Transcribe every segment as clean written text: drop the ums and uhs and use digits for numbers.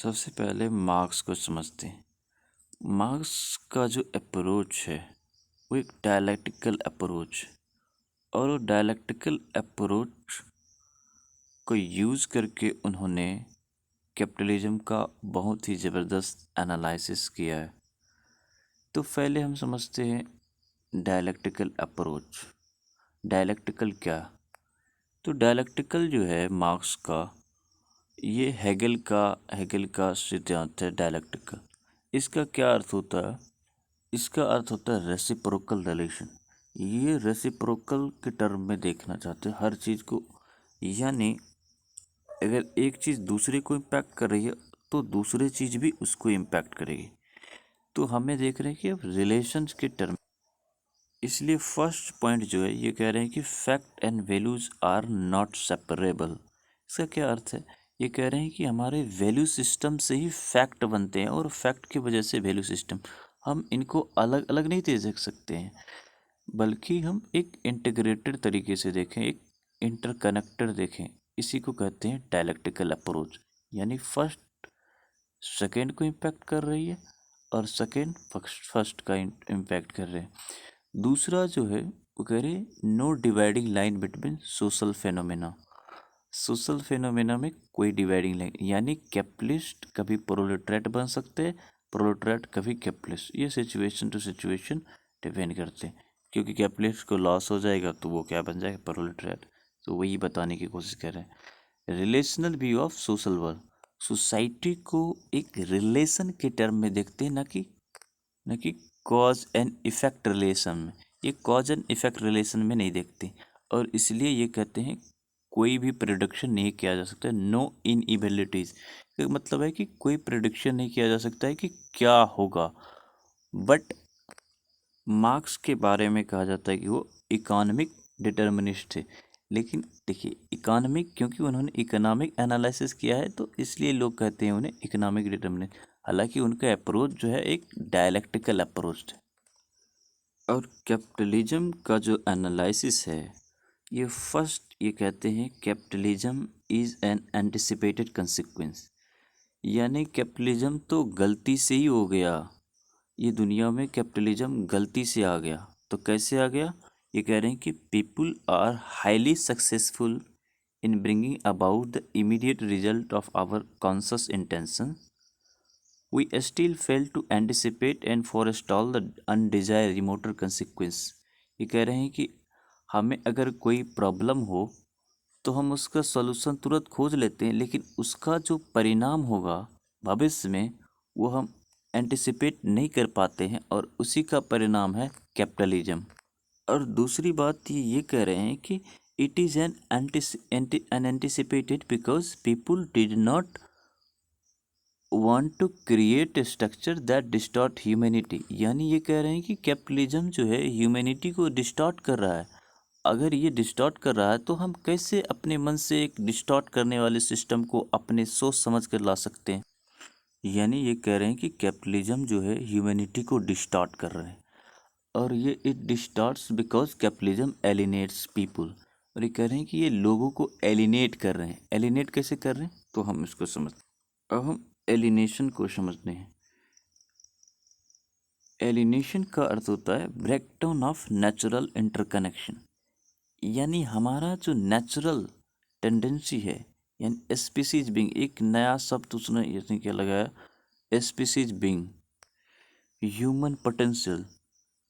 सबसे पहले मार्क्स को समझते हैं। मार्क्स का जो अप्रोच है वो एक डायलैक्टिकल अप्रोच, और वो डायलैक्टिकल अप्रोच को यूज़ करके उन्होंने कैपिटलिज्म का बहुत ही ज़बरदस्त एनालिसिस किया है। तो पहले हम समझते हैं डायलैक्टिकल अप्रोच। डायलैक्टिकल क्या? तो डायलैक्टिकल जो है मार्क्स का, ये हेगल का सिद्धांत है डायलैक्टिकल। इसका क्या अर्थ होता है? इसका अर्थ होता है रेसिप्रोकल रिलेशन। ये रेसिप्रोकल के टर्म में देखना चाहते हैं हर चीज़ को, यानी अगर एक चीज़ दूसरे को इम्पैक्ट कर रही है तो दूसरी चीज़ भी उसको इम्पैक्ट करेगी। तो हमें देख रहे हैं कि अब रिलेशंस के टर्म, इसलिए फर्स्ट पॉइंट जो है ये कह रहे हैं कि fact and values are not separable. इसका क्या अर्थ है? ये कह रहे हैं कि हमारे वैल्यू सिस्टम से ही फैक्ट बनते हैं और फैक्ट की वजह से वैल्यू सिस्टम, हम इनको अलग अलग नहीं देख सकते हैं, बल्कि हम एक इंटीग्रेटेड तरीके से देखें, एक इंटरकनेक्टेड देखें। इसी को कहते हैं डायलैक्टिकल अप्रोच। यानी फर्स्ट सेकेंड को इम्पैक्ट कर रही है और सेकेंड फर्स्ट का इम्पैक्ट कर रहे हैं। दूसरा जो है वो कह रहे no dividing line between social phenomena. Social phenomena में कोई डिवाइडिंग लाइन, यानी कैपिटलिस्ट कभी प्रोलेटरेट बन सकते हैं, प्रोलेटरेट कभी कैपिटलिस्ट। ये सिचुएशन टू सिचुएशन डिपेंड करते हैं, क्योंकि कैपिटलिस्ट को लॉस हो जाएगा तो वो क्या बन जाएगा? प्रोलेटरेट। तो वही बताने की कोशिश कर रहे हैं। Relational view of social world. Society को एक रिलेशन के टर्म में देखते हैं, न कि कॉज एंड इफेक्ट रिलेशन में। ये कॉज एंड इफेक्ट रिलेशन में नहीं देखते, और इसलिए ये कहते हैं कोई भी प्रिडिक्शन नहीं किया जा सकता। नो इनएबिलिटीज का मतलब है कि कोई प्रिडिक्शन नहीं किया जा सकता है कि क्या होगा। बट मार्क्स के बारे में कहा जाता है कि वो इकोनॉमिक डिटर्मिनिस्ट थे। लेकिन देखिए, इकोनॉमिक, क्योंकि उन्होंने इकोनॉमिक एनालिसिस किया है तो इसलिए लोग कहते हैं उन्हें इकोनॉमिक डिटर्मिनिस्ट। हालांकि उनका अप्रोच जो है एक डायलैक्टिकल अप्रोच है। और कैपिटलिज्म का जो एनालिसिस है, ये फर्स्ट ये कहते हैं capitalism is an anticipated consequence. यानी कैपिटलिज्म तो गलती से ही हो गया, ये दुनिया में कैपिटलिज्म गलती से आ गया। तो कैसे आ गया? ये कह रहे हैं कि people are highly successful in bringing about the immediate result of our conscious intention, we still fail to anticipate and forestall the undesired remoter consequence। ये कह रहे हैं कि हमें अगर कोई प्रॉब्लम हो तो हम उसका सॉल्यूशन तुरंत खोज लेते हैं, लेकिन उसका जो परिणाम होगा भविष्य में वो हम एंटिसिपेट नहीं कर पाते हैं, और उसी का परिणाम है कैपिटलिज्म। और दूसरी बात ये कह रहे हैं कि it is an anticipated because people did not want to create a structure that distort humanity। यानी ये कह रहे हैं कि कैपिटलिज्म जो है ह्यूमैनिटी को डिस्टॉर्ट कर रहा है। अगर ये डिस्टॉर्ट कर रहा है तो हम कैसे अपने मन से एक डिस्टॉर्ट करने वाले सिस्टम को अपने सोच समझ कर ला सकते हैं? यानी ये कह रहे हैं कि कैपिटलिज्म जो है ह्यूमैनिटी को डिस्टॉर्ट कर रहे हैं, और ये it distorts because capitalism alienates people. और ये कह रहे हैं कि ये लोगों को एलिनेट कर रहे हैं। एलिनेट कैसे कर रहे हैं? तो हम इसको समझते हैं। अब हम एलिनेशन को समझते हैं। एलिनेशन का अर्थ होता है ब्रेकडाउन ऑफ नेचुरल इंटरकनेक्शन। यानी हमारा जो नेचुरल टेंडेंसी है, यानी स्पीसीज बीइंग, एक नया शब्द उसने इसने क्या लगाया, स्पीसीज बीइंग, ह्यूमन पोटेंशियल,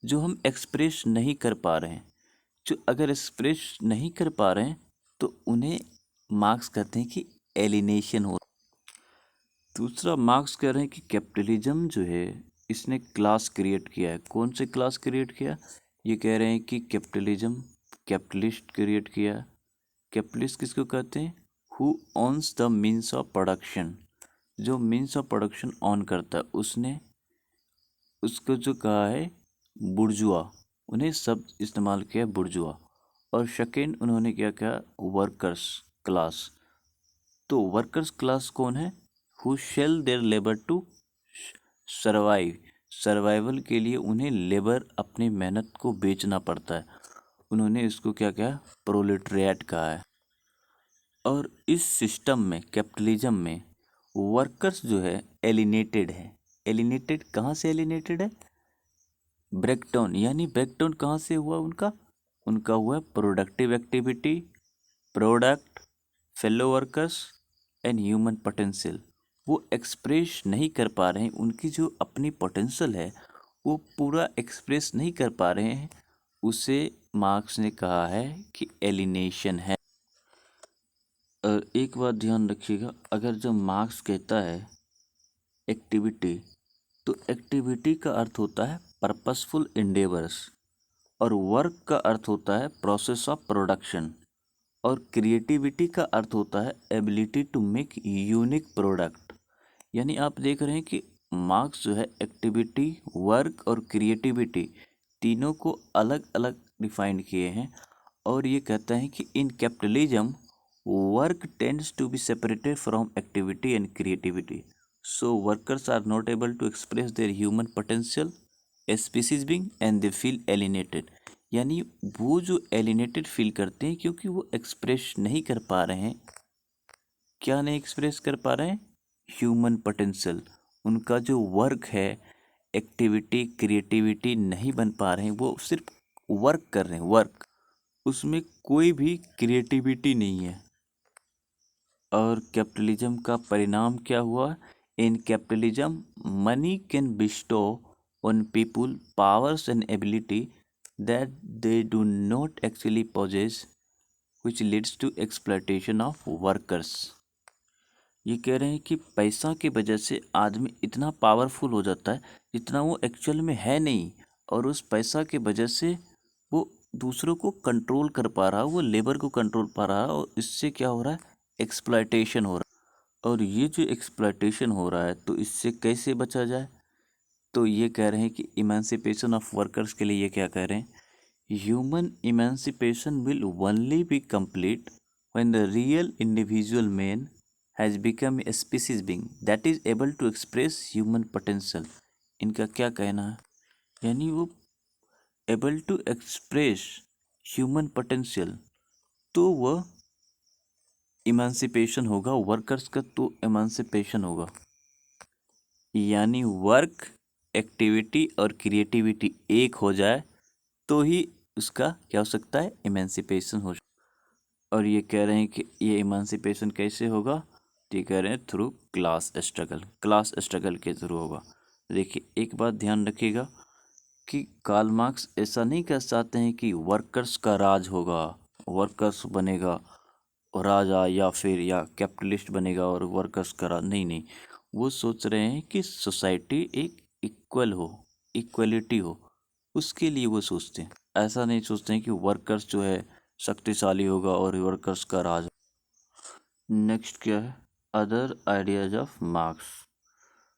जो हम एक्सप्रेस नहीं कर पा रहे हैं। जो अगर एक्सप्रेस नहीं कर पा रहे हैं तो उन्हें मार्क्स कहते हैं कि एलिनेशन हो। दूसरा मार्क्स कह रहे हैं कि कैपिटलिज्म जो है इसने क्लास क्रिएट किया है। कौन से क्लास क्रिएट किया? ये कह रहे हैं कि कैपिटलिज्म कैपिटलिस्ट क्रिएट किया। कैपिटलिस्ट किसको कहते हैं? Who owns the means of production. जो मीन्स ऑफ प्रोडक्शन ऑन करता है उसने उसको जो कहा है बुर्जुआ, उन्हें शब्द इस्तेमाल किया बुर्जुआ। और सेकेंड उन्होंने क्या कहा? Workers class. तो वर्कर्स क्लास कौन है? Who sell their labour to survive. Survival के लिए उन्हें लेबर, अपनी मेहनत को बेचना पड़ता है। उन्होंने इसको क्या कहा? प्रोलेटरिएट कहा है। और इस सिस्टम में, कैपिटलिज्म में, वर्कर्स जो है एलिनेटेड है। एलिनेटेड कहाँ से एलिनेटेड है? ब्रेकडाउन, यानी ब्रेकडाउन कहाँ से हुआ उनका? उनका हुआ productive activity, product, fellow workers and human potential. वो एक्सप्रेस नहीं कर पा रहे हैं, उनकी जो अपनी पोटेंशियल है वो पूरा एक्सप्रेस नहीं कर पा रहे हैं, उसे मार्क्स ने कहा है कि एलिनेशन है। और एक बात ध्यान रखिएगा, अगर जब मार्क्स कहता है एक्टिविटी, तो एक्टिविटी का अर्थ होता है पर्पसफुल इंडेवर्स, और वर्क का अर्थ होता है प्रोसेस ऑफ प्रोडक्शन, और क्रिएटिविटी का अर्थ होता है ability to make unique product. यानी आप देख रहे हैं कि मार्क्स जो है एक्टिविटी, वर्क और क्रिएटिविटी तीनों को अलग अलग डिफाइन किए हैं, और ये कहता है कि in capitalism work tends to be separated from activity and creativity, so workers are not able to express their human potential species being and they feel alienated. यानी वो जो एलिनेटेड फील करते हैं क्योंकि वो एक्सप्रेस नहीं कर पा रहे हैं। क्या नहीं एक्सप्रेस कर पा रहे हैं? Human potential. उनका जो वर्क है, एक्टिविटी, क्रिएटिविटी नहीं बन पा रहे हैं, वो सिर्फ वर्क कर रहे हैं, वर्क, उसमें कोई भी क्रिएटिविटी नहीं है। और कैपिटलिज्म का परिणाम क्या हुआ? In capitalism money can bestow on people powers and ability that they do not actually possess, which leads to exploitation of workers। ये कह रहे हैं कि पैसा की वजह से आदमी इतना पावरफुल हो जाता है जितना वो एक्चुअल में है नहीं, और उस पैसा की वजह से वो दूसरों को कंट्रोल कर पा रहा है, वो लेबर को कंट्रोल पा रहा है, और इससे क्या हो रहा है? एक्सप्लॉयटेशन हो रहा है। और ये जो एक्सप्लॉयटेशन हो रहा है, तो इससे कैसे बचा जाए? तो ये कह रहे हैं कि इमेंसिपेशन ऑफ वर्कर्स के लिए ये क्या कह रहे हैं? Human emancipation will only be complete when the real individual man has become a species being that is able to express human potential. इनका क्या कहना है? यानी वो able to express human potential, तो वह इमेंसिपेशन होगा वर्कर्स का, तो इमेंसिपेशन होगा। यानी वर्क, एक्टिविटी और क्रिएटिविटी एक हो जाए तो ही उसका क्या हो सकता है? इमेंसिपेशन हो। और ये कह रहे हैं कि ये इमेंसिपेशन कैसे होगा? तो ये कह रहे हैं through class struggle, class struggle के थ्रू होगा। देखिए एक बात ध्यान रखिएगा कि कार्ल मार्क्स ऐसा नहीं कह चाहते हैं कि वर्कर्स का राज होगा, वर्कर्स बनेगा और राजा, या फिर या कैपिटलिस्ट बनेगा और वर्कर्स का राज। नहीं नहीं, वो सोच रहे हैं कि सोसाइटी एक इक्वल हो, इक्वलिटी हो, उसके लिए वो सोचते हैं। ऐसा नहीं सोचते हैं कि वर्कर्स जो है शक्तिशाली होगा और वर्कर्स का राज। नेक्स्ट क्या है? Other ideas of marks.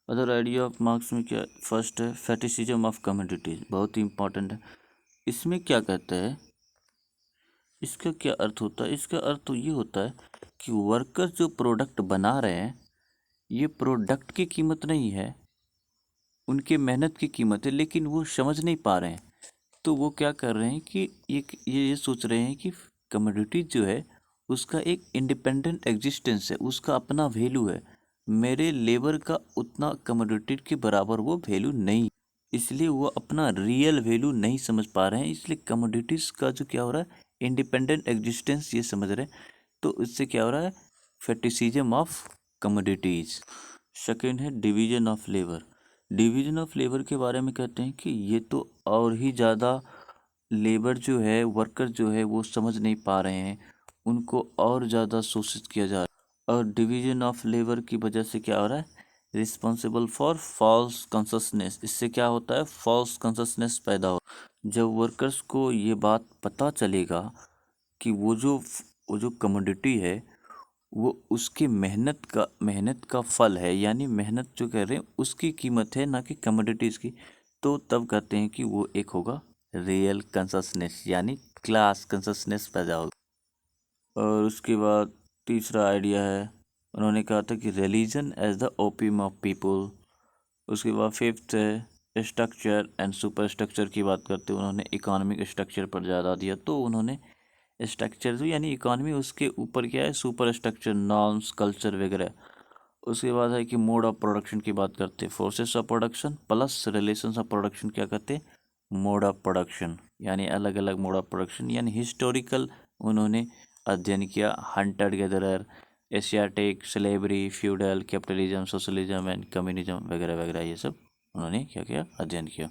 Other idea of marks में क्या? फर्स्ट है फेटिसिज्म ऑफ कमोडिटीज, बहुत ही इंपॉर्टेंट है। इसमें क्या कहते हैं? इसका क्या अर्थ होता है? इसका अर्थ तो ये होता है कि वर्कर जो प्रोडक्ट बना रहे हैं, ये प्रोडक्ट की कीमत नहीं है, उनके मेहनत की कीमत है, लेकिन वो समझ नहीं पा रहे हैं। तो वो क्या कर रहे हैं कि ये सोच रहे हैं कि कमोडिटी जो है उसका एक इंडिपेंडेंट एग्जिस्टेंस है, उसका अपना वैल्यू है। मेरे लेबर का उतना कमोडिटी के बराबर वो वैल्यू नहीं, इसलिए वो अपना रियल वैल्यू नहीं समझ पा रहे हैं। इसलिए कमोडिटीज़ का जो क्या हो रहा है? इंडिपेंडेंट एग्जिस्टेंस ये समझ रहे हैं। तो इससे क्या हो रहा है? फेटिसिज्म ऑफ कमोडिटीज़। सेकेंड है division of labour. Division of labour के बारे में कहते हैं कि ये तो और ही ज़्यादा लेबर जो है, वर्कर जो है वो समझ नहीं पा रहे हैं, उनको और ज़्यादा शोषित किया जा रहा है। और डिवीजन ऑफ लेबर की वजह से क्या हो रहा है? Responsible for false consciousness. इससे क्या होता है? फॉल्स कॉन्शसनेस पैदा हो। जब वर्कर्स को ये बात पता चलेगा कि वो जो कमोडिटी है वो उसकी मेहनत का फल है, यानी मेहनत जो कह रहे हैं उसकी कीमत है, ना कि कमोडिटीज़ की, तो तब कहते हैं कि वो एक होगा रियल कंससनेस, यानी क्लास कंससनेस पैदा होगा। और उसके बाद तीसरा आइडिया है, उन्होंने कहा था कि religion as the opium of people. उसके बाद फिफ्थ है स्ट्रक्चर एंड सुपर स्ट्रक्चर की बात करते हुए उन्होंने इकोनॉमिक स्ट्रक्चर पर ज़्यादा दिया। तो उन्होंने स्ट्रक्चर जो यानी इकोनॉमी, उसके ऊपर क्या है? सुपर स्ट्रक्चर, नॉर्म्स, कल्चर वगैरह। उसके बाद है कि मोड ऑफ प्रोडक्शन की बात करते हैं, forces of production plus relations of production क्या कहते हैं, मोड ऑफ प्रोडक्शन, यानी अलग अलग मोड ऑफ प्रोडक्शन, यानी हिस्टोरिकल उन्होंने अध्ययन किया, Hunter gatherer, Asiatic, slavery, feudal, capitalism, socialism and communism वगैरह वगैरह, ये सब उन्होंने क्या किया, अध्ययन किया।